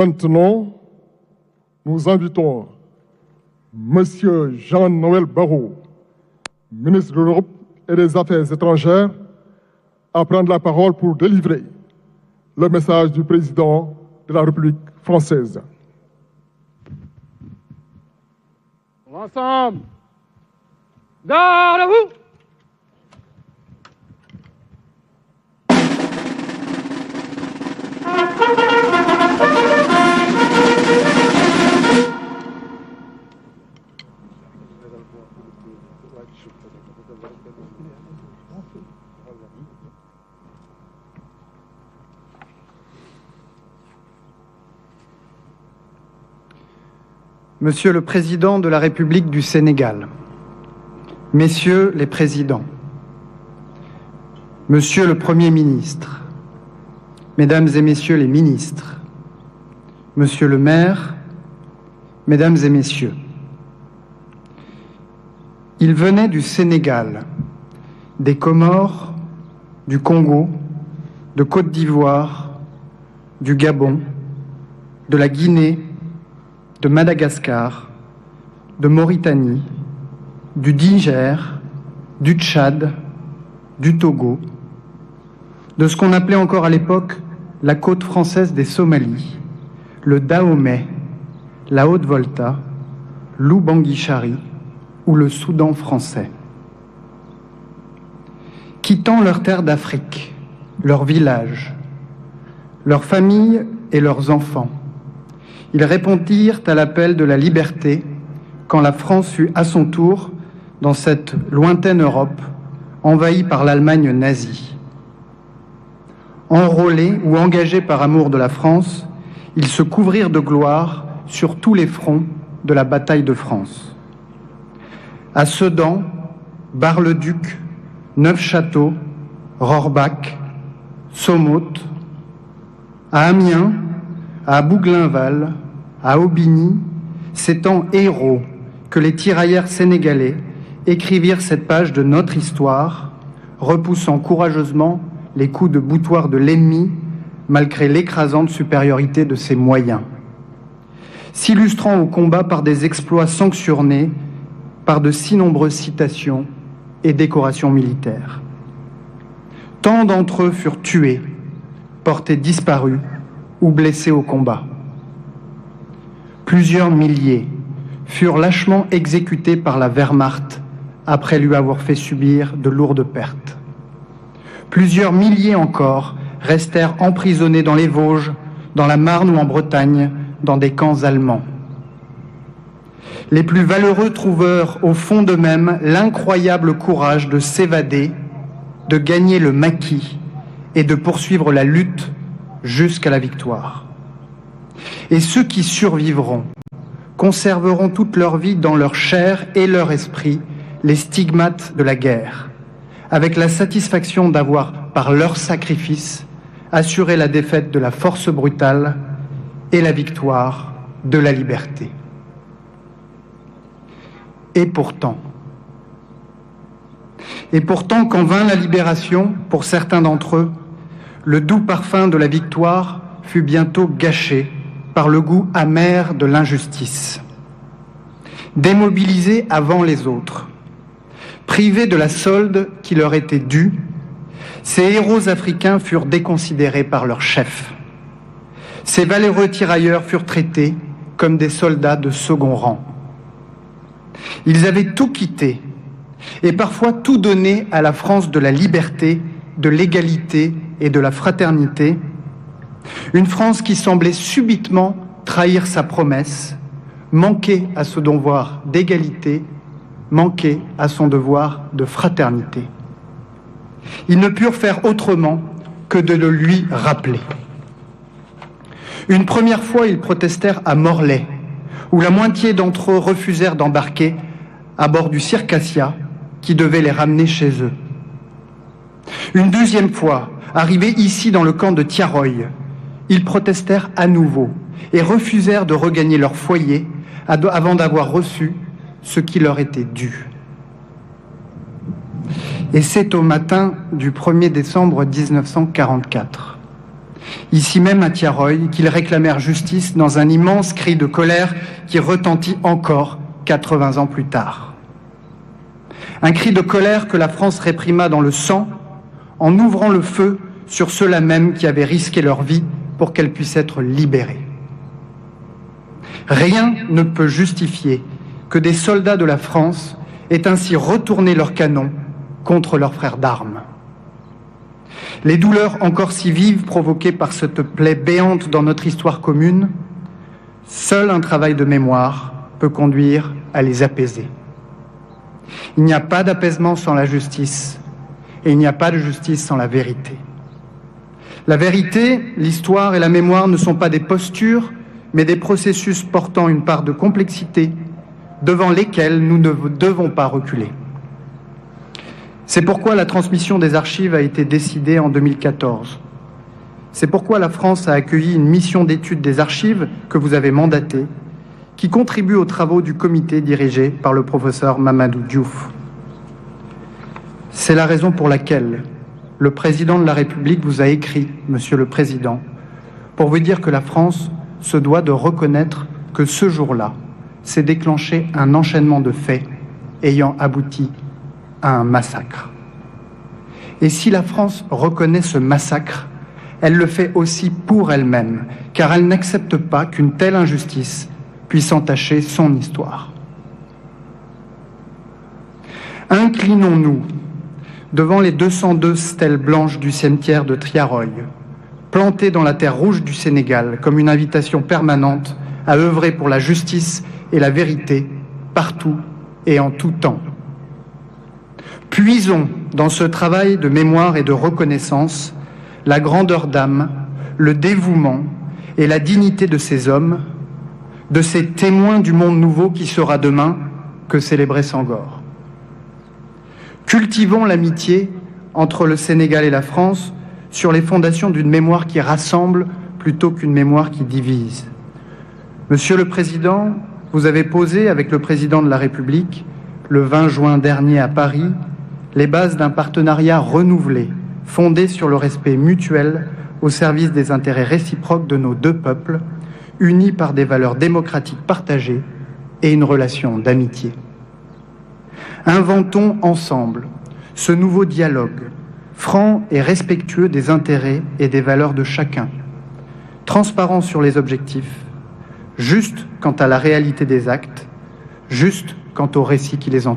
Maintenant, nous invitons M. Jean-Noël Barrot, ministre de l'Europe et des Affaires étrangères, à prendre la parole pour délivrer le message du président de la République française. Ensemble, gardez-vous! Monsieur le Président de la République du Sénégal, Messieurs les Présidents, Monsieur le Premier ministre, Mesdames et Messieurs les ministres, Monsieur le maire, Mesdames et Messieurs, ils venaient du Sénégal, des Comores, du Congo, de Côte d'Ivoire, du Gabon, de la Guinée, de Madagascar, de Mauritanie, du Niger, du Tchad, du Togo, de ce qu'on appelait encore à l'époque la côte française des Somalies, le Dahomey, la Haute-Volta, l'Oubangui-Chari ou le Soudan français. Quittant leurs terres d'Afrique, leurs villages, leurs familles et leurs enfants, ils répondirent à l'appel de la liberté quand la France fut à son tour, dans cette lointaine Europe, envahie par l'Allemagne nazie. Enrôlés ou engagés par amour de la France, ils se couvrirent de gloire sur tous les fronts de la bataille de France. À Sedan, Bar-le-Duc, Neufchâteau, Rohrbach, Somote, à Amiens, à Bouglin-Val, à Aubigny, c'est en héros que les tirailleurs sénégalais écrivirent cette page de notre histoire, repoussant courageusement les coups de boutoir de l'ennemi, malgré l'écrasante supériorité de ses moyens. S'illustrant au combat par des exploits sanctionnés, par de si nombreuses citations et décorations militaires. Tant d'entre eux furent tués, portés disparus ou blessés au combat. Plusieurs milliers furent lâchement exécutés par la Wehrmacht après lui avoir fait subir de lourdes pertes. Plusieurs milliers encore restèrent emprisonnés dans les Vosges, dans la Marne ou en Bretagne, dans des camps allemands. Les plus valeureux trouvèrent au fond d'eux-mêmes l'incroyable courage de s'évader, de gagner le maquis et de poursuivre la lutte jusqu'à la victoire. Et ceux qui survivront conserveront toute leur vie dans leur chair et leur esprit les stigmates de la guerre, avec la satisfaction d'avoir, par leur sacrifice, assuré la défaite de la force brutale et la victoire de la liberté. Et pourtant, quand vint la libération, pour certains d'entre eux, le doux parfum de la victoire fut bientôt gâché par le goût amer de l'injustice. Démobilisés avant les autres, privés de la solde qui leur était due, ces héros africains furent déconsidérés par leurs chefs. Ces valeureux tirailleurs furent traités comme des soldats de second rang. Ils avaient tout quitté et parfois tout donné à la France de la liberté, de l'égalité et de la fraternité, une France qui semblait subitement trahir sa promesse, manquer à son devoir d'égalité, manquer à son devoir de fraternité. Ils ne purent faire autrement que de le lui rappeler. Une première fois, ils protestèrent à Morlaix, où la moitié d'entre eux refusèrent d'embarquer à bord du Circassia qui devait les ramener chez eux. Une deuxième fois, arrivés ici dans le camp de Tiaroy, ils protestèrent à nouveau et refusèrent de regagner leur foyer avant d'avoir reçu ce qui leur était dû. Et c'est au matin du 1er décembre 1944 ici même à Thiaroye, qu'ils réclamèrent justice dans un immense cri de colère qui retentit encore 80 ans plus tard. Un cri de colère que la France réprima dans le sang en ouvrant le feu sur ceux-là même qui avaient risqué leur vie pour qu'elle puisse être libérée. Rien ne peut justifier que des soldats de la France aient ainsi retourné leurs canons contre leurs frères d'armes. Les douleurs encore si vives provoquées par cette plaie béante dans notre histoire commune, seul un travail de mémoire peut conduire à les apaiser. Il n'y a pas d'apaisement sans la justice, et il n'y a pas de justice sans la vérité. La vérité, l'histoire et la mémoire ne sont pas des postures, mais des processus portant une part de complexité devant lesquels nous ne devons pas reculer. C'est pourquoi la transmission des archives a été décidée en 2014. C'est pourquoi la France a accueilli une mission d'étude des archives que vous avez mandatée, qui contribue aux travaux du comité dirigé par le professeur Mamadou Diouf. C'est la raison pour laquelle le président de la République vous a écrit, Monsieur le Président, pour vous dire que la France se doit de reconnaître que ce jour-là s'est déclenché un enchaînement de faits ayant abouti à un massacre. Et si la France reconnaît ce massacre, elle le fait aussi pour elle-même, car elle n'accepte pas qu'une telle injustice puisse entacher son histoire. Inclinons-nous devant les 202 stèles blanches du cimetière de Thiaroye, plantées dans la terre rouge du Sénégal comme une invitation permanente à œuvrer pour la justice et la vérité partout et en tout temps. Puisons dans ce travail de mémoire et de reconnaissance la grandeur d'âme, le dévouement et la dignité de ces hommes, de ces témoins du monde nouveau qui sera demain, que célébrait Senghor. Cultivons l'amitié entre le Sénégal et la France sur les fondations d'une mémoire qui rassemble plutôt qu'une mémoire qui divise. Monsieur le Président, vous avez posé avec le Président de la République, le 20 juin dernier à Paris, les bases d'un partenariat renouvelé, fondé sur le respect mutuel au service des intérêts réciproques de nos deux peuples, unis par des valeurs démocratiques partagées et une relation d'amitié. Inventons ensemble ce nouveau dialogue, franc et respectueux des intérêts et des valeurs de chacun, transparent sur les objectifs, juste quant à la réalité des actes, juste quant aux récits qui les entourent.